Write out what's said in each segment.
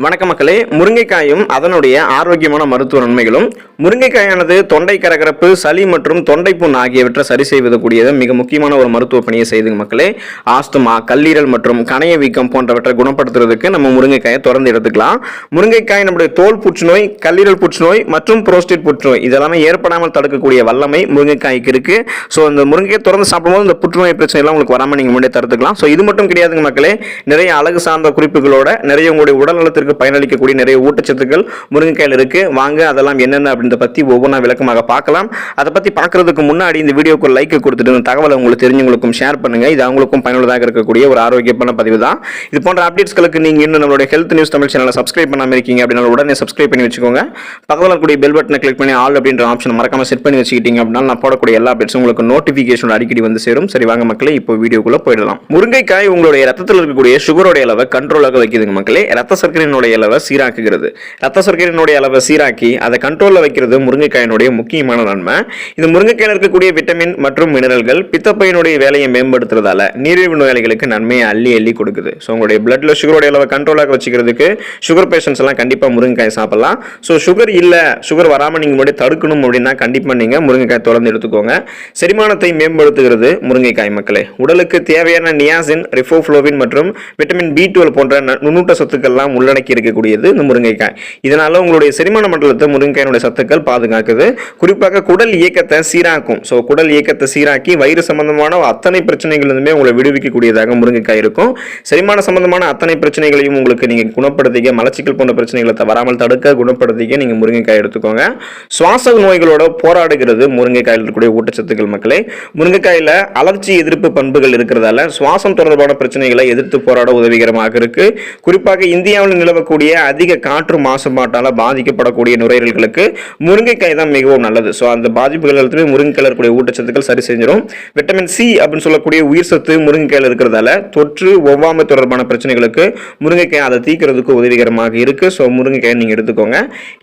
வணக்க மக்களே, முருங்கைக்காயும் அதனுடைய ஆரோக்கியமான மருத்துவ நன்மைகளும். முருங்கைக்காயானது தொண்டை கரகரப்பு, சளி மற்றும் தொண்டை புண் ஆகியவற்றை சரி செய்வதற்குரியது மிக முக்கியமான ஒரு மருத்துவ பணியை செய்துங்க மக்களே. ஆஸ்துமா, கல்லீரல் மற்றும் கணைய வீக்கம் போன்றவற்றை குணப்படுத்துறதுக்கு நம்ம முருங்கைக்காயை தொடர்ந்து எடுத்துக்கலாம். முருங்கைக்காய் நம்முடைய தோல் புற்றுநோய், கல்லீரல் புற்றுநோய் மற்றும் புரோஸ்டேட் புற்றுநோய் இதெல்லாமே ஏற்படாமல் தடுக்கக்கூடிய வல்லமை முருங்கைக்காய்க்கு இருக்கு. ஸோ இந்த முருங்கையை தொடர்ந்து சாப்பிடும்போது இந்த புற்றுநோய் பிரச்சனை எல்லாம் உங்களுக்கு வராமல் நீங்க முன்னே தடுத்துக்கலாம். ஸோ இது மட்டும் கிடையாதுங்க மக்களே, நிறைய அழகு சார்ந்த குறிப்புகளோட நிறைய உங்களுடைய உடல் நலத்திற்கு பயனளிக்கக்கூடிய நிறைய ஊட்டச்சத்துக்கள் முருங்கைக்காயில் இருக்கு. வாங்க அதெல்லாம் என்னென்ன அப்படின்றத பத்தி ஒவ்வொன்றா விளக்கமாக பார்க்கலாம். அதை பத்தி பார்க்கறதுக்கு முன்னாடி இந்த வீடியோக்கு லைக் கொடுத்துட்டு இந்த தகவலை உங்களுக்கு தெரிஞ்சவங்களுக்கும் ஷேர் பண்ணுங்க. இது அவங்களுக்கும் பயனுள்ளதாக இருக்கக்கூடிய ஒரு ஆரோக்கியமான பதிவு தான். இது போன்ற அப்டேட்ஸ்களுக்கு நீங்க இன்னும் நம்மளுடைய ஹெல்த் நியூஸ் தமிழ் சேனலை சப்ஸ்கிரைப் பண்ணாம இருக்கீங்க அப்படின்னா உடனே சப்ஸ்கிரைப் பண்ணி வச்சுக்கோங்க. பக்கத்தில் இருக்கக்கூடிய பெல் பட்டனை கிளிக் பண்ணி ஆல் அப்படின்ற ஆப்ஷன் மறக்காம செட் பண்ணி வச்சுக்கிட்டீங்க அப்படின்னா நான் போடக்கூடிய எல்லா அப்டேட்ஸும் உங்களுக்கு நோட்டிபிகேஷன் அடிக்கடி வந்து சேரும். சரி வாங்க மக்களே, இப்போ வீடியோக்குள்ள போயிடலாம். முருங்கைக்காய் உங்களுடைய ரத்தத்தில் இருக்கக்கூடிய சுகரோடைய அளவை கண்ட்ரோலாக வைக்குதுங்க மக்களே. ரத்த சர்க்கரை அளவை சீராக்குகிறது. ரத்த சர்க்கரையினுடைய அளவை சீராக்கி அதை கண்ட்ரோல்ல வைக்கிறது முருங்கைக்காயினுடைய முக்கியமான நன்மை. இந்த முருங்கைக்காயில் இருக்கக்கூடிய விட்டமின் மற்றும் மினரல்கள் பித்தப்பையினுடைய வேலையை மேம்படுத்துறதால நீரிழிவு நோயாளிகளுக்கு நன்மையை அள்ளி அள்ளி கொடுக்குது. ஸோ உங்களுடைய பிளட்ல சுகரோடைய அளவை கண்ட்ரோலாக வச்சுக்கிறதுக்கு சுகர் பேஷன்ஸ் எல்லாம் கண்டிப்பா முருங்கைக்காய் சாப்பிடலாம். ஸோ சுகர் இல்ல, சுகர் வராம நீங்க முன்னாடி தடுக்கணும் அப்படின்னா கண்டிப்பா நீங்க முருங்கைக்காய் தொடர்ந்து எடுத்துக்கோங்க. செரிமானத்தை மேம்படுத்துகிறது முருங்கைக்காய் மக்களே. உடலுக்கு தேவையான நியாசின், ரிபோஃப்ளோவின் மற்றும் விட்டமின் B12 போன்ற நுண்ணூட்ட சத்துக்கள்லாம் உள்ளடக்கி இருக்கக்கூடியது இந்த முருங்கைக்காய். இதனால உங்களுடைய செரிமான மண்டலத்தை முருங்கைக்காயினுடைய சத்துக்கள் பாதுகாக்குது. குறிப்பாக குடல் இயக்கத்தை சீராக்கும். ஸோ குடல் இயக்கத்தை சீராக்கி வயிறு சம்பந்தமான அத்தனை பிரச்சனைகளிலுமே உங்களை விடுவிக்கக்கூடியதாக முருங்கைக்காய் இருக்கும். செரிமான சம்பந்தமான அத்தனை பிரச்சனைகளையும் உங்களுக்கு நீங்க குணப்படுத்திக்க, மலச்சிக்கல் போன்ற பிரச்சனைகளை வராமல் தடுக்க குணப்படுத்திக்க நீங்க முருங்கைக்காய் எடுத்துக்கோங்க. சுவாச நோய்களோட போராடுகிறது முருங்கைக்காயில் இருக்கக்கூடிய ஊட்டச்சத்துக்கள் மக்களே. முருங்கைக்காயில அலர்ச்சி எதிர்ப்பு பண்புகள் இருக்கிறதால சுவாசம் தொடர்பான பிரச்சனைகளை எதிர்த்து போராட உதவிகரமாக இருக்கு. குறிப்பாக இந்தியாவில் நிலவக்கூடிய அதிக காற்று மாசுபாட்டால பாதிக்கப்படக்கூடிய நுரையீரல்களுக்கு முருங்கைக்காய் தான் மிகவும் நல்லது. ஸோ அந்த பாதிப்புகள் முருங்கைக்காயில் இருக்கக்கூடிய ஊட்டச்சத்துக்கள் சரி செஞ்சிடும். விட்டமின் சி அப்படின்னு சொல்லக்கூடிய உயிர் சத்து முருங்கைக்காயில் இருக்கிறதால தொற்று, ஒவ்வாமை தொடர்பான பிரச்சனைகளுக்கு முருங்கைக்காய் அதை தீக்கிறதுக்கு உதவிகரமாக இருக்கு. ஸோ முருங்கைக்காய் நீங்க எடுத்துக்கோங்க.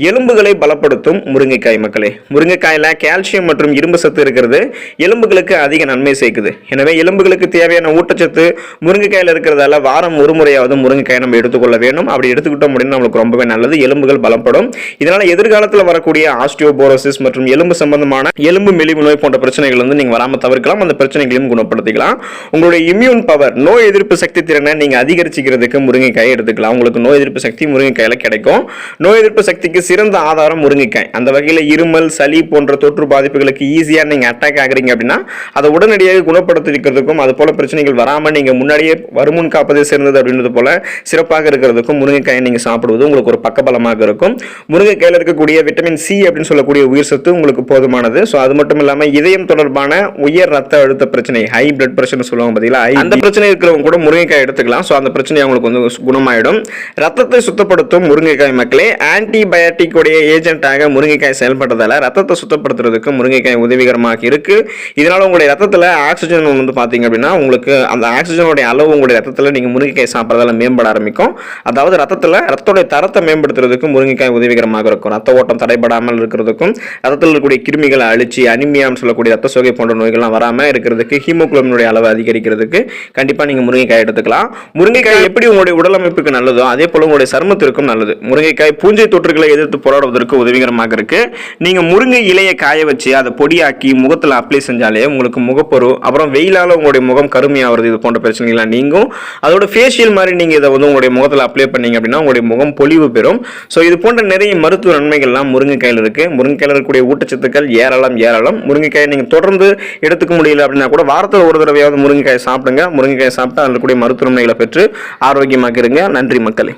எலும்புகளை பலப்படுத்தும் முருங்கைக்காய் மக்களே. முருங்கைக்காயில கால்சியம் மற்றும் இரும்பு சத்து இருக்கிறது எலும்புகளுக்கு அதிக நன்மை சேர்க்குது. எனவே எலும்புகளுக்கு தேவையான ஊட்டச்சத்து முருங்கைக்காயில் இருக்கிறதால வாரம் ஒரு முறையாவது முருங்கைக்காய் நம்ம எடுத்துக்கொள்ள வேண்டும். அப்படி எடுத்துக்கிட்டோம் அப்படின்னா நம்மளுக்கு ரொம்பவே நல்லது. எலும்புகள் பலப்படும். இதனால எதிர்காலத்தில் வரக்கூடிய ஆஸ்டியோபோரோசிஸ் மற்றும் எலும்பு சம்பந்தமான எலும்பு மெலிவு நோய் போன்ற பிரச்சனைகள் நீங்க வராம தவிர்க்கலாம். அந்த பிரச்சனைகளையும் குணப்படுத்திக்கலாம். உங்களுடைய இம்யூன் பவர், நோய் எதிர்ப்பு சக்தி திறனை நீங்க அதிகரிச்சுக்கிறதுக்கு முருங்கைக்காய் எடுத்துக்கலாம். உங்களுக்கு நோய் எதிர்ப்பு சக்தி முருங்கைக்காயில கிடைக்கும். நோய் எதிர்ப்பு சக்திக்கு சிறந்த ஆதாரம் முருங்கைக்காய். அந்த வகையில் இருமல், சளி போன்ற தொற்று பாதிப்புகளுக்கு ஈஸியா நீங்க அட்டாக் ஆகுறீங்க அப்படின்னா அதை உடனடியாக குணப்படுத்திக்கிறதுக்கும், அது போல பிரச்சனைகள் வராம நீங்க முன்னாடியே வருமுன் காப்பதே சிறந்தது அப்படின்றது போல சிறப்பாக இருக்கிறதுக்கும் முருங்கைக்காயை நீங்க சாப்பிடுவது உங்களுக்கு ஒரு பக்கபலமாக இருக்கும். முருங்கைக்காயில் இருக்கக்கூடிய விட்டமின் சி அப்படின்னு சொல்லக்கூடிய உயிர் சத்து உங்களுக்கு போதுமானது. ஸோ அது மட்டும் இல்லாம இதயம் தொடர்பான உயர் ரத்த அழுத்த பிரச்சனை, ஹை பிளட் பிரஷர் சொல்லுவாங்க பார்த்தீங்களா, அந்த பிரச்சனை இருக்கிறவங்க கூட முருங்கைக்காய் எடுத்துக்கலாம். ஸோ அந்த பிரச்சனை அவங்களுக்கு வந்து குணமாயிடும். ரத்தத்தை சுத்தப்படுத்தும் முருங்கைக்காய் மக்களே. ஆன்டிபயோட்டிக் உடைய ஏஜென்ட்டாக முருங்கைக்காய் செயல்படுறதால ரத்தத்தை சுத்தப்படுத்துறதுக்கு முருங்கைக்காய் உதவிகரமாக இருக்கு. இதனால உங்களுடைய ரத்தத்தில் ஆக்சிஜன் வந்து பார்த்தீங்க அப்படின்னா உங்களுக்கு அந்த ஆக்சிஜனுடைய அளவு உங்களுடைய ரத்தத்தில் நீங்க முருங்கைக்காய் சாப்பிட்றதால மேம்பட ஆரம்பிக்கும். அதாவது ரத்தத்தில் ரத்தோடைய தரத்தை மேம்படுத்துறதுக்கு முருங்கைக்காய் உதவிகரமாக இருக்கும். ரத்த ஓட்டம் தடைபடாமல் இருக்கிறதுக்கும், ரத்தத்தில் இருக்கக்கூடிய கிருமிகளை அழிச்சு அனிமியான்னு சொல்லக்கூடிய ரத்த சோகை போன்ற நோய்கள்லாம் வராம இருக்கிறதுக்கு, ஹீமோகுளோபினுடைய அளவை அதிகரிக்கிறதுக்கு கண்டிப்பா நீங்க முருங்கைக்காய் எடுத்துக்கலாம். முருங்கைக்காய் எப்படி உங்களுடைய உடல் அமைப்புக்கு நல்லதோ அதே போல உங்களுடைய சருமத்திற்கும் நல்லது. முருங்கைக்காய் பூஞ்சை தொற்றுகளை எதிர்த்து போராடுவதற்கு உதவிகரமாக இருக்கு. நீங்க முருங்கை இலையை காய வச்சு அதை பொடியாக்கி முகத்தில் அப்ளை செஞ்சாலே உங்களுக்கு முகப்பொரு, அப்புறம் வெயிலால உங்களுடைய முகம் கருமையாகிறது, இது போன்ற பிரச்சனைகள்லாம் நீங்கும். அதோட ஃபேஷியல் மாதிரி நீங்க இதை வந்து உங்களுடைய முகத்தில் அப்ளை பண்ணீங்க அப்படின்னா உங்களுடைய முகம் பொலிவு பெறும். ஸோ இது போன்ற நிறைய மருத்துவ நன்மைகள்லாம் முருங்கைக்காயில் இருக்கு. முருங்கைக்காயில் இருக்கக்கூடிய ஊட்டச்சத்துக்கள் ஏராளம். முருங்கைக்காயை நீங்க தொடர்ந்து எடுத்துக்க முடியல அப்படின்னா கூட வாரத்தில் ஒரு தடவையாவது முருங்கைக்காய் சாப்பிடுங்க. முருங்கைக்காய் சாப்பிட்டு அதில் இருக்கக்கூடிய மருத்துவ நன்மைகளை பெற்று ஆரோக்கியமாக இருங்க. நன்றி மக்களே.